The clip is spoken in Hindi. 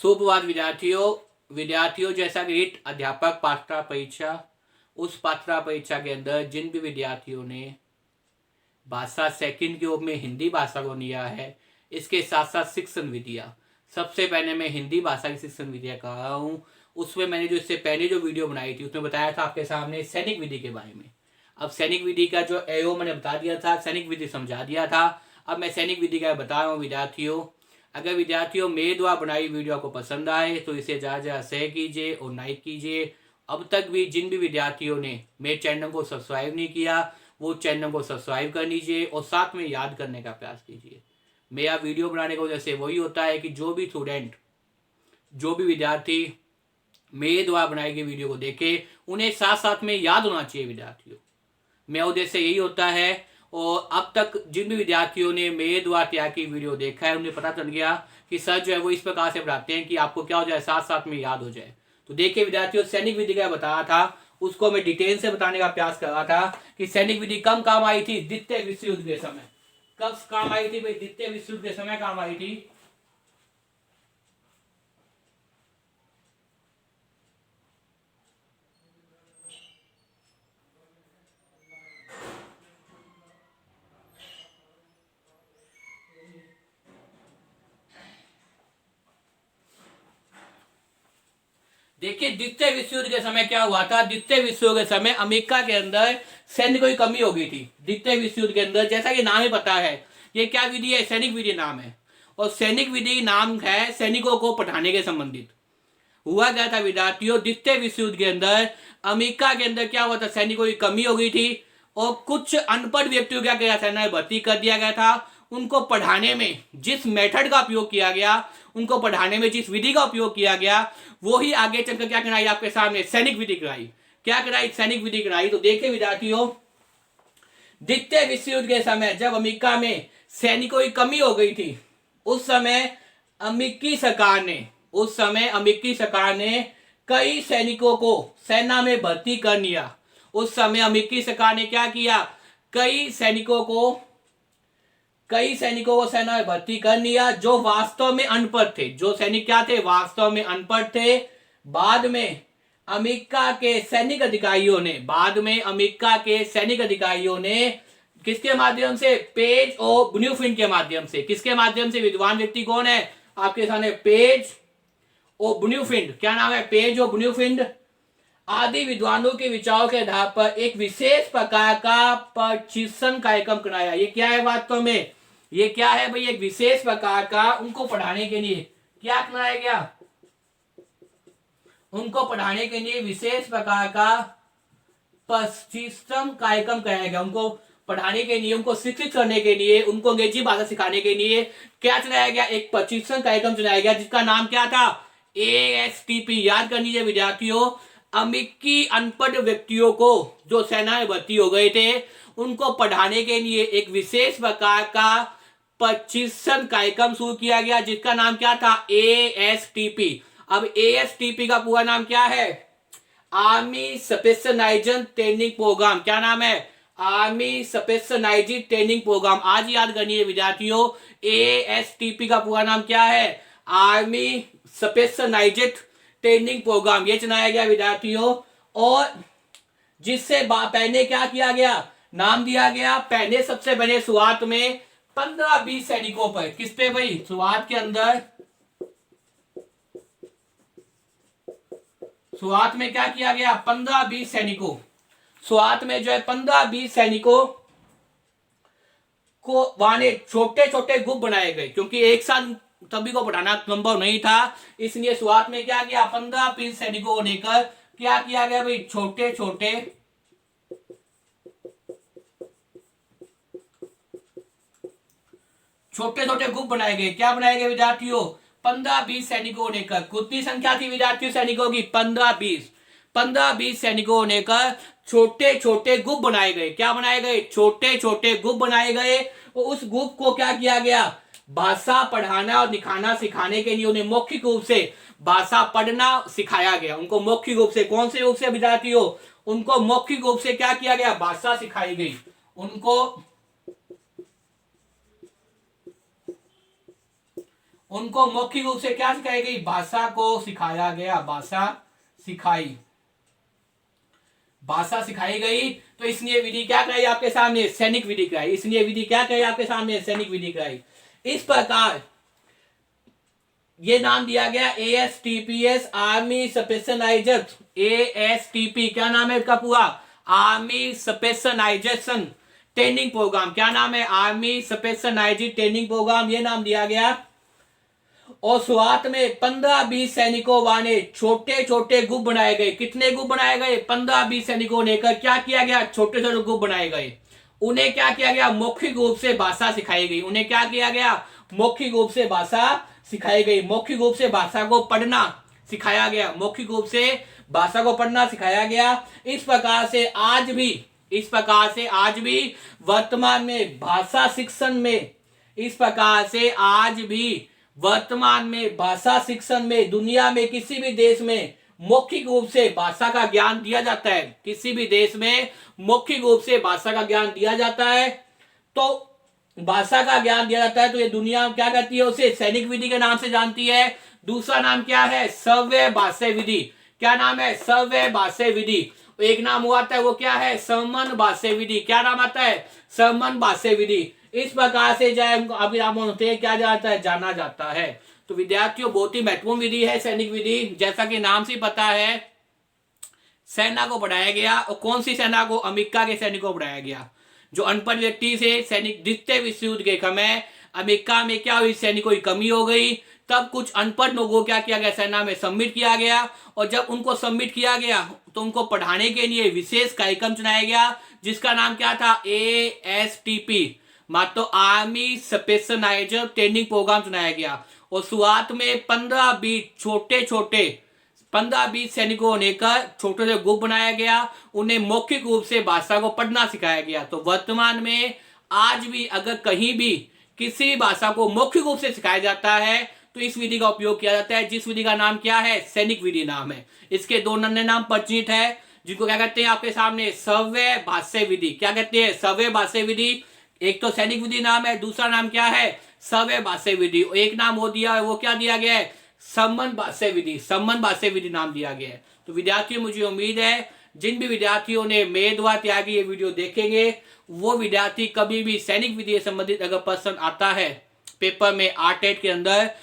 सुप्रभात विद्यार्थियों जैसा कि रीट अध्यापक पात्रता परीक्षा, उस पात्रता परीक्षा के अंदर जिन भी विद्यार्थियों ने भाषा सेकंड के रूप में हिंदी भाषा को लिया है, इसके साथ साथ शिक्षण विधियाँ, सबसे पहले मैं हिंदी भाषा की शिक्षण विधियाँ कर रहा हूँ। उसमें मैंने जो इससे पहले जो वीडियो बनाई थी उसमें बताया था आपके सामने सैनिक विधि के बारे में। अब सैनिक विधि का जो एओ मैंने बता दिया था, सैनिक विधि समझा दिया था। अब मैं सैनिक विधि का बता रहा हूँ विद्यार्थियों। अगर विद्यार्थियों मेरे द्वारा बनाई वीडियो आपको पसंद आए तो इसे ज़्यादा शेयर कीजिए और लाइक कीजिए। अब तक भी जिन भी विद्यार्थियों ने मेरे चैनल को सब्सक्राइब नहीं किया वो चैनल को सब्सक्राइब कर लीजिए और साथ में याद करने का प्रयास कीजिए। मेरा वीडियो बनाने का वजह से वही होता है कि जो भी स्टूडेंट, जो भी विद्यार्थी मेरे द्वारा बनाई गई वीडियो को देखे उन्हें साथ साथ में याद होना चाहिए विद्यार्थियों। मेरा उद्देश्य यही होता है। और अब तक जिन भी विद्यार्थियों ने मेरे द्वारा तैयार की वीडियो देखा है उन्हें पता चल गया कि सर जो है वो इस प्रकार से पढ़ाते हैं कि आपको क्या हो जाए, साथ साथ में याद हो जाए। तो देखिए विद्यार्थियों, सैनिक विधि का बताया था, उसको मैं डिटेल से बताने का प्रयास कर रहा था कि सैनिक विधि कब काम आई थी? द्वितीय विश्व युद्ध के समय। कब काम आई थी भाई? द्वितीय विश्व युद्ध के समय काम आई थी। देखिए द्वितीय विश्व युद्ध के समय क्या हुआ था? द्वितीय विश्व युद्ध के समय अमेरिका के अंदर सैन्य की कमी हो गई थी। द्वितीय विश्व युद्ध के अंदर, जैसा कि नाम ही पता है, ये क्या विधि है? सैनिक विधि नाम है। और सैनिक विधि नाम है सैनिकों को पढ़ाने के संबंधित। हुआ क्या था विद्यार्थियों, द्वितीय विश्व युद्ध के अंदर अमेरिका के अंदर क्या हुआ था? सैनिकों की कमी हो गई थी और कुछ अनपढ़ व्यक्तियों क्या किया, सेना में भर्ती कर दिया गया था। उनको पढ़ाने में जिस मेथड का उपयोग किया गया, उनको पढ़ाने में जिस विधि का उपयोग किया गया, वो ही आगे चलकर क्या कराई आपके सामने? सैनिक विधि कराई। क्या कराई? सैनिक विधि कराई। तो देखिए विद्यार्थियों, द्वितीय विश्व युद्ध के समय जब अमेरिका में सैनिकों की कमी हो गई थी, उस समय अमेरिकी सरकार ने कई सैनिकों को सेना में भर्ती कर लिया। उस समय अमेरिकी सरकार ने क्या किया? कई सैनिकों को सेना में भर्ती कर लिया जो वास्तव में अनपढ़ थे। जो सैनिक क्या थे? वास्तव में अनपढ़ थे। बाद में अमेरिका के सैनिक अधिकारियों ने किसके माध्यम से? पेज और ब्रूनफील्ड के माध्यम से। किसके माध्यम से? विद्वान व्यक्ति कौन है आपके सामने? पेज और ब्रूनफील्ड। क्या नाम है? पेज और ब्रूनफील्ड आदि विद्वानों के विचारों के आधार पर एक विशेष प्रकार का प्रशिक्षण कार्यक्रम कराया। ये क्या है वास्तव में? ये क्या है भाई? एक विशेष प्रकार का, उनको पढ़ाने के लिए क्या कराया गया? उनको पढ़ाने के लिए विशेष प्रकार का प्रशिक्षण कार्यक्रम कराया गया। उनको पढ़ाने के लिए, उनको शिक्षित करने के लिए, उनको अंग्रेजी भाषा सिखाने के लिए क्या चलाया गया? एक प्रशिक्षण कार्यक्रम चलाया गया जिसका नाम क्या था? ASTP। याद कर लीजिए विद्यार्थियों, अमेरिकी अनपढ़ व्यक्तियों को जो सेना में भर्ती हो गए थे उनको पढ़ाने के लिए एक विशेष प्रकार का प्रशिक्षण कार्यक्रम शुरू किया गया जिसका नाम क्या था? ASTP। अब ASTP का पूरा नाम क्या है? Army specialized training program. क्या नाम है? Army specialized training program. आज याद करनी है विद्यार्थियों, ASTP का पूरा नाम क्या है? Army specialized training program. ये चलाया गया विद्यार्थियों। और जिससे पहले क्या किया गया? नाम दिया गया पहले, सबसे पहले शुरुआत में 15-20 सैनिकों पर। किस पे भाई? शुरुआत में क्या किया गया? 15-20 सैनिकों। शुरुआत में जो है 15-20 सैनिकों को वाने छोटे छोटे ग्रुप बनाए गए, क्योंकि एक साथ सभी को पढ़ाना संभव नहीं था। इसलिए शुरुआत में क्या किया? 15-20 सैनिकों को लेकर क्या किया गया भाई? छोटे छोटे ग्रुप बनाए गए। क्या बनाए गए विद्यार्थियों? 15-20 सैनिकों को लेकर। कितनी संख्या थी विद्यार्थियों सैनिकों की? 15-20 सैनिकों को लेकर छोटे छोटे ग्रुप बनाए गए। क्या बनाए गए? छोटे छोटे ग्रुप बनाए गए। और उस ग्रुप को क्या किया गया? भाषा पढ़ाना और लिखाना सिखाने के लिए उन्हें मौखिक रूप से भाषा पढ़ना सिखाया गया। उनको मौखिक रूप से, कौन से रूप से विद्यार्थियों? उनको मौखिक रूप से क्या किया गया? भाषा सिखाई गई। उनको मौखिक रूप से क्या सिखाई गई, भाषा को सिखाया गया, भाषा सिखाई गई। तो इसलिए विधि क्या कराई आपके सामने, सैनिक विधि कराई। इसलिए विधि क्या कराई आपके सामने, सैनिक विधि कराई। इस प्रकार ये नाम दिया गया ASTPS, आर्मी स्पेशलाइज्ड, ASTP क्या नाम है इसका पूरा, आर्मी स्पेशलाइजेशन ट्रेनिंग प्रोग्राम। क्या नाम है, आर्मी स्पेशलाइज्ड ट्रेनिंग प्रोग्राम, ये नाम दिया गया। और शुरुआत में 15-20 सैनिकों वाले छोटे छोटे ग्रुप बनाए गए। कितने ग्रुप बनाए गए, 15-20 सैनिकों लेकर क्या किया गया, छोटे छोटे ग्रुप बनाए गए। उन्हें क्या किया गया, मौखिक रूप से भाषा सिखाई गई। उन्हें क्या किया गया, मौखिक रूप से भाषा सिखाई गई। मौखिक रूप से भाषा को पढ़ना सिखाया गया, मौखिक रूप से भाषा को पढ़ना सिखाया गया। इस प्रकार से आज भी वर्तमान में भाषा शिक्षण में, इस प्रकार से आज भी वर्तमान में भाषा शिक्षण में दुनिया में किसी भी देश में मौखिक रूप से भाषा का ज्ञान दिया जाता है। किसी भी देश में मौखिक रूप से भाषा का ज्ञान दिया जाता है। तो भाषा का ज्ञान दिया जाता है तो ये दुनिया क्या कहती है, उसे सैनिक विधि के नाम से जानती है। दूसरा नाम क्या है, श्रव्य भाष्य विधि। क्या नाम है, श्रव्य भाष्य विधि। एक नाम हुआ था, वो क्या है, श्रवण भाष्य विधि। क्या नाम आता है, श्रवण भाष्य विधि। इस प्रकार से अभिराम होते क्या जाता है, जाना जाता है। तो विद्यार्थियों बहुत ही महत्वपूर्ण विधि है सैनिक विधि। जैसा कि नाम से पता है, सेना को बढ़ाया गया। और कौन सी सेना को, अमेरिका के सैनिकों को बढ़ाया गया। जो अनपढ़ व्यक्ति से सैनिक, द्वितीय विश्व युद्ध के समय अमेरिका में क्या हुई, सैनिकों की कमी हो गई। तब कुछ अनपढ़ लोगों को क्या किया गया, सेना में सम्मिलित किया गया। और जब उनको सम्मिलित किया गया तो उनको पढ़ाने के लिए विशेष कार्यक्रम चलाया गया, जिसका नाम क्या था, ASTP, मतलब आर्मी स्पेशलाइज्ड ट्रेनिंग प्रोग्राम चलाया गया। और शुरुआत में 15-20 सैनिकों को लेकर छोटे से ग्रुप बनाया गया। उन्हें मौखिक रूप से भाषा को पढ़ना सिखाया गया। तो वर्तमान में आज भी अगर कहीं भी किसी भी भाषा को मौखिक रूप से सिखाया जाता है तो इस विधि का उपयोग किया जाता है, जिस विधि का नाम क्या है, सैनिक विधि नाम है। इसके दो नन्हे नाम परिचित है, जिनको क्या कहते हैं आपके सामने, श्रव्य भाष्य विधि। क्या कहते हैं, श्रव्य भाष्य विधि। एक तो सैनिक विधि नाम है, दूसरा नाम क्या है, श्रव्य भाष्य विधि। एक नाम वो दिया है, वो क्या दिया गया है, संबंध भाष्य विधि, संबंध भाष्य विधि नाम दिया गया है। तो विद्यार्थियों, मुझे उम्मीद है जिन भी विद्यार्थियों ने मेरे द्वारा तैयार की ये वीडियो देखेंगे, वो विद्यार्थी कभी भी सैनिक विधि से संबंधित अगर प्रश्न आता है पेपर में 8 के अंदर,